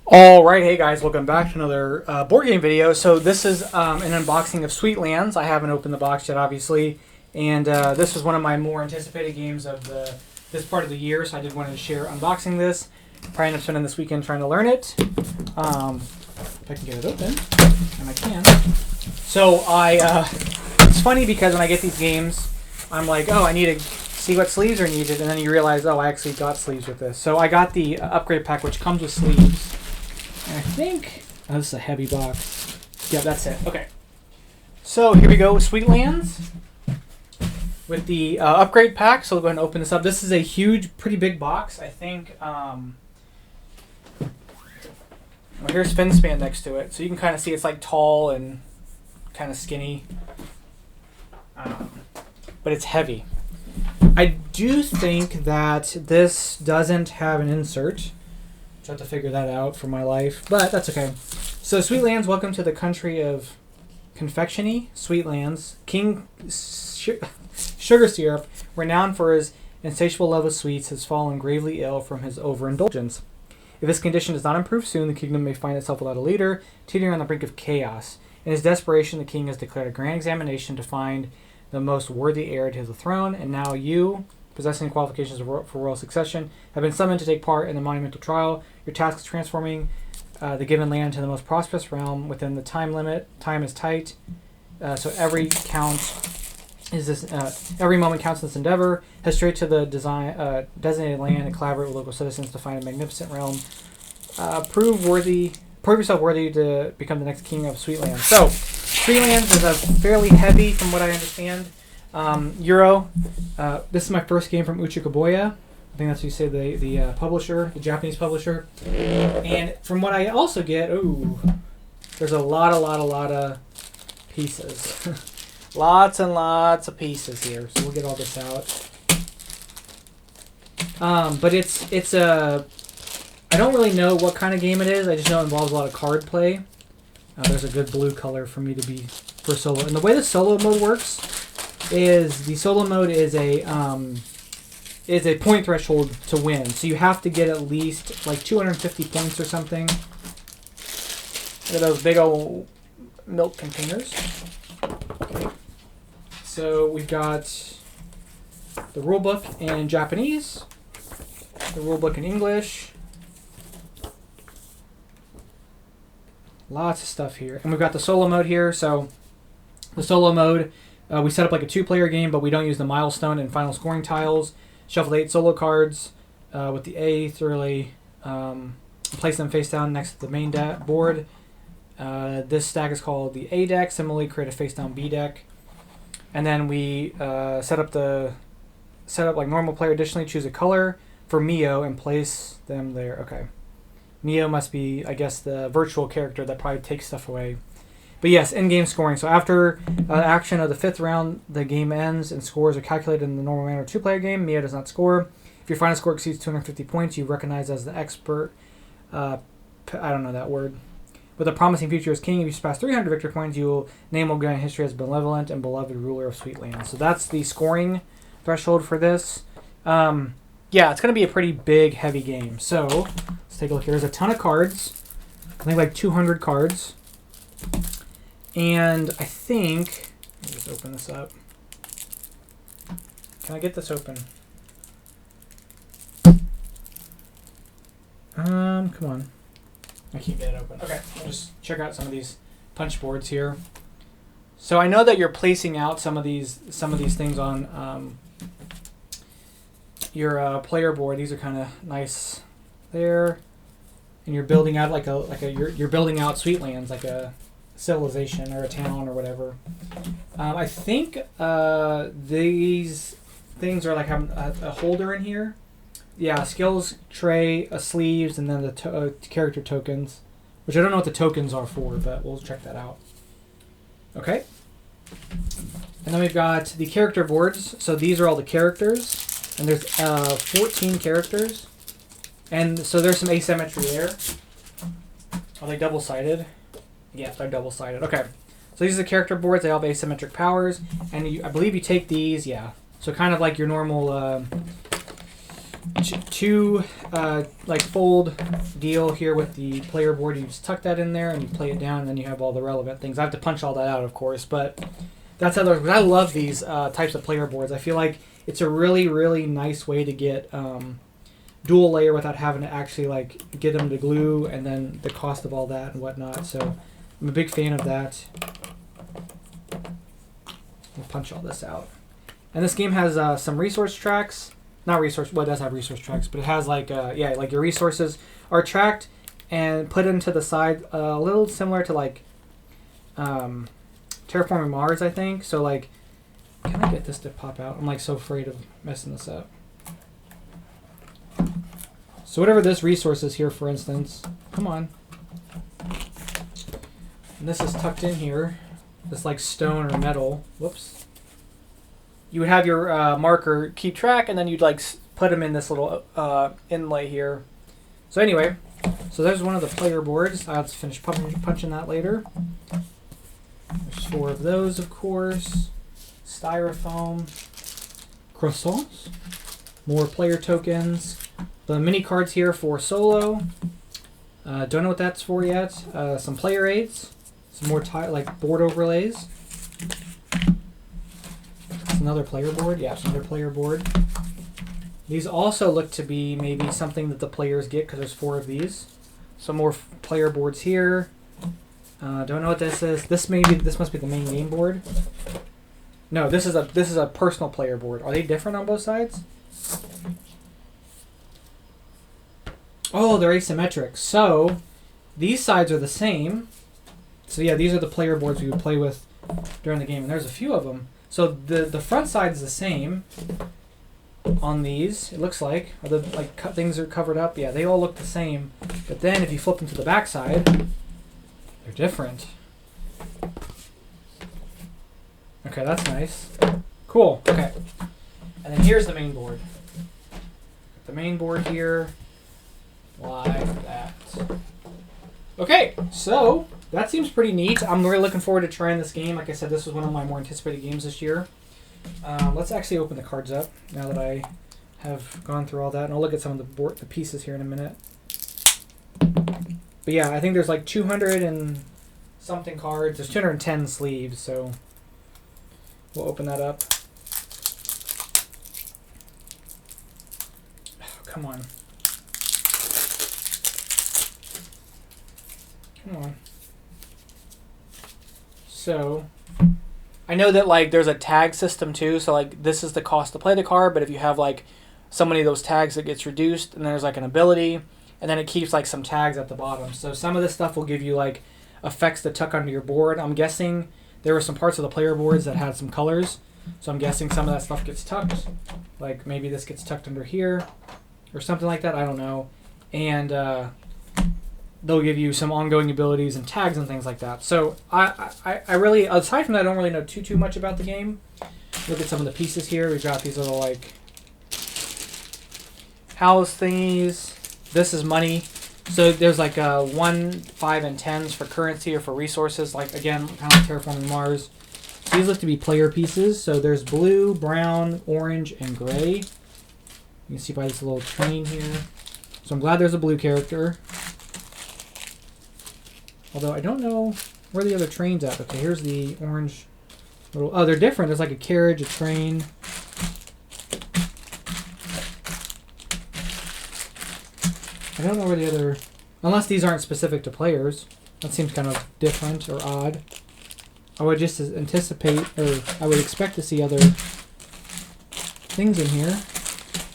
Alright, hey guys, welcome back to another board game video. So this is an unboxing of Sweetlands. I haven't opened the box yet, obviously, and this was one of my more anticipated games of this part of the year, so I did want to share unboxing this. Probably end up spending this weekend trying to learn it. If I can get it open, and I can. So it's funny because when I get these games, I'm like, oh, I need to see what sleeves are needed, and then you realize, oh, I actually got sleeves with this. So I got the upgrade pack, which comes with sleeves. And I think... Oh, this is a heavy box. Yeah, that's it. Okay. So here we go with Sweetlands. With the upgrade pack. So we'll go ahead and open this up. This is a huge, pretty big box. I think... Well, here's Finspan next to it. So you can kind of see it's like tall and kind of skinny. But it's heavy. I do think that this doesn't have an insert. I have to figure that out for my life, but that's okay. So Sweetlands, welcome to the country of confectiony. Sweetlands, King Sugar Syrup, renowned for his insatiable love of sweets, has fallen gravely ill from his overindulgence. If his condition does not improve soon, the kingdom may find itself without a leader, teetering on the brink of chaos. In his desperation, the king has declared a grand examination to find the most worthy heir to the throne, and now you, possessing qualifications for royal succession, have been summoned to take part in the monumental trial. Your task is transforming the given land into the most prosperous realm within the time limit. Time is tight, so every moment counts in this endeavor. Head straight to the designated land and collaborate with local citizens to find a magnificent realm. Prove yourself worthy to become the next king of Sweetlands. So, Sweetlands is a fairly heavy, from what I understand, Euro. This is my first game from Uchikoboya. I think that's what you say, the publisher, the Japanese publisher. And from what I also get, there's a lot of pieces. Lots and lots of pieces here. So we'll get all this out. But it's a... I don't really know what kind of game it is. I just know it involves a lot of card play. There's a good blue color for me to be for solo. And the way the solo mode works is the solo mode is a point threshold to win. So you have to get at least like 250 points or something. Look at those big old milk containers. Okay. So we've got the rulebook in Japanese, the rulebook in English. Lots of stuff here. And we've got the solo mode here. So the solo mode, we set up like a 2-player game, but we don't use the milestone and final scoring tiles. Shuffle 8 solo cards with the A thoroughly. Place them face down next to the main board. This stack is called the A deck. Similarly, create a face down B deck. And then we set up like normal player. Additionally, choose a color for Mio and place them there. Okay. Mio must be, I guess, the virtual character that probably takes stuff away. But yes, in-game scoring. So after action of the 5th round, the game ends and scores are calculated in the normal manner of a 2-player game. Mio does not score. If your final score exceeds 250 points, you recognize as the expert. I don't know that word. With a promising future as king, if you surpass 300 victory points, your name will go in history as benevolent and beloved ruler of Sweetlands. So that's the scoring threshold for this. Yeah, it's going to be a pretty big, heavy game. So let's take a look here. There's a ton of cards. I think like 200 cards. And I think... Let me just open this up. Can I get this open? Come on. I can't get it open. Okay, I'll just check out some of these punch boards here. So I know that you're placing out some of these things on your player board. These are kind of nice there, and you're building out you're building out Sweetlands, like a civilization or a town or whatever. I think these things are like having a holder in here. Yeah, skills tray, sleeves, and then the character tokens, which I don't know what the tokens are for, but we'll check that out. Okay. And then we've got the character boards. So these are all the characters, and there's 14 characters, and so there's some asymmetry there. Are they double-sided? Yeah, they're double-sided. Okay. So these are the character boards. They all have asymmetric powers, and I believe you take these. Yeah. So kind of like your normal two like fold deal here with the player board. You just tuck that in there and you play it down, and then you have all the relevant things. I have to punch all that out, of course, but that's how they're. I love these types of player boards. I feel like it's a really, really nice way to get dual layer without having to actually like get them to glue and then the cost of all that and whatnot. So I'm a big fan of that. We'll punch all this out. And this game has some resource tracks. Not resource. Well, it does have resource tracks, but it has like yeah, like your resources are tracked and put into the side, a little similar to like Terraforming Mars, I think. So like, can I get this to pop out? I'm like so afraid of messing this up. So whatever this resource is here, for instance, come on. And this is tucked in here. This like stone or metal. Whoops. You would have your marker keep track, and then you'd like put them in this little inlay here. So anyway, so there's one of the player boards. I'll have to finish punching that later. There's 4 of those, of course. Styrofoam. Croissants. More player tokens. The mini cards here for solo. Don't know what that's for yet. Some player aids. Some more like board overlays. Another player board. Yeah, another player board. These also look to be maybe something that the players get because there's 4 of these. Some more player boards here. Don't know what this is. This must be the main game board. No, this is a personal player board. Are they different on both sides? Oh, they're asymmetric. So these sides are the same. So yeah, these are the player boards we would play with during the game, and there's a few of them. So the front side is the same on these. It looks like things are covered up. Yeah, they all look the same. But then if you flip them to the back side, they're different. Okay, that's nice. Cool. Okay, and then here's the main board. The main board here, like that. Okay, so that seems pretty neat. I'm really looking forward to trying this game. Like I said, this was one of my more anticipated games this year. Let's actually open the cards up now that I have gone through all that. And I'll look at some of the pieces here in a minute. But yeah, I think there's like 200 and something cards. There's 210 sleeves, so we'll open that up. Oh, come on. Come on. So, I know that like there's a tag system too. So like this is the cost to play the card, but if you have like so many of those tags, it gets reduced, and there's like an ability, and then it keeps like some tags at the bottom. So some of this stuff will give you like effects to tuck under your board. I'm guessing there were some parts of the player boards that had some colors, so I'm guessing some of that stuff gets tucked. Like maybe this gets tucked under here, or something like that. I don't know, and they'll give you some ongoing abilities and tags and things like that. So I really, aside from that, I don't really know too much about the game. Look at some of the pieces here. We've got these little like house thingies. This is money. So there's like 1, 5, and 10s for currency or for resources. Like again, kind of like Terraforming Mars. These look to be player pieces. So there's blue, brown, orange, and gray. You can see by this little train here. So I'm glad there's a blue character. Although I don't know where the other train's at. Okay, here's the orange little... Oh, they're different. There's like a carriage, a train. I don't know where the other... Unless these aren't specific to players. That seems kind of different or odd. I would just anticipate, or I would expect to see other things in here.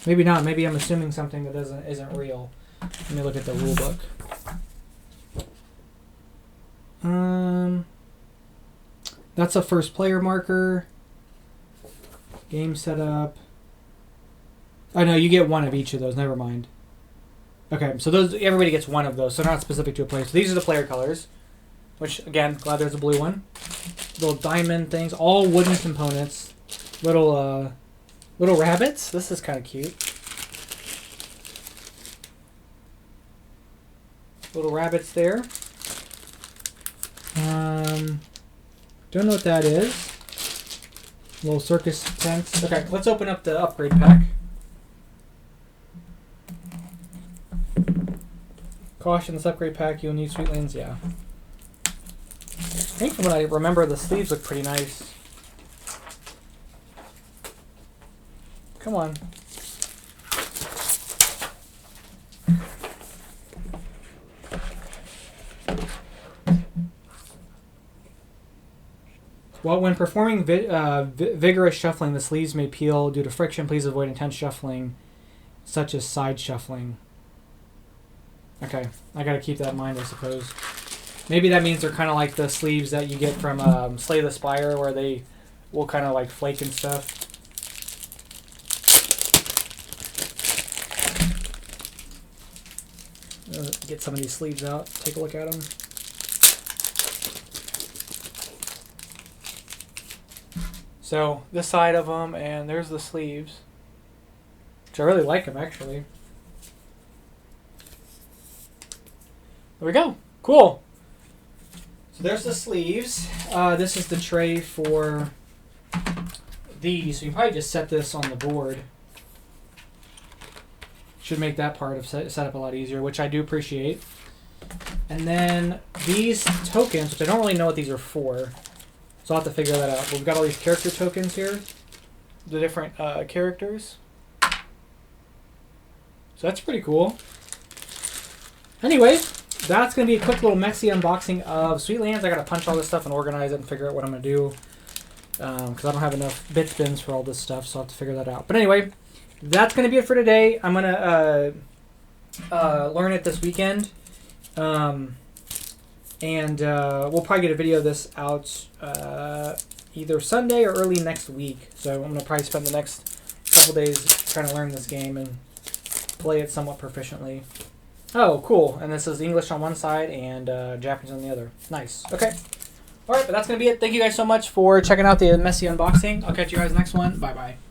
Maybe not. Maybe I'm assuming something that isn't real. Let me look at the rule book. That's a first player marker. Game setup. Oh no, you get one of each of those. Never mind. Okay, so those everybody gets one of those, so not specific to a player. So these are the player colors, which again, glad there's a blue one. Little diamond things, all wooden components. Little rabbits. This is kind of cute. Little rabbits there. Don't know what that is. Little circus tents. Okay, let's open up the upgrade pack. Caution, this upgrade pack, you'll need Sweetlands, yeah. I think from what I remember, the sleeves look pretty nice. Come on. Well, when performing vigorous shuffling, the sleeves may peel due to friction. Please avoid intense shuffling, such as side shuffling. Okay, I gotta keep that in mind, I suppose. Maybe that means they're kind of like the sleeves that you get from Slay the Spire, where they will kind of like flake and stuff. Get some of these sleeves out, take a look at them. So this side of them, and there's the sleeves, which I really like them actually. There we go. Cool. So there's the sleeves. This is the tray for these. So you can probably just set this on the board. Should make that part of setup a lot easier, which I do appreciate. And then these tokens, which I don't really know what these are for. So I'll have to figure that out. But we've got all these character tokens here. The different characters. So that's pretty cool. Anyway, that's going to be a quick little messy unboxing of Sweetlands. I got to punch all this stuff and organize it and figure out what I'm going to do. Because I don't have enough bit spins for all this stuff, so I'll have to figure that out. But anyway, that's going to be it for today. I'm going to learn it this weekend. And we'll probably get a video of this out either Sunday or early next week. So I'm going to probably spend the next couple days trying to learn this game and play it somewhat proficiently. Oh, cool. And this is English on one side and Japanese on the other. Nice. Okay. All right, but that's going to be it. Thank you guys so much for checking out the messy unboxing. I'll catch you guys next one. Bye-bye.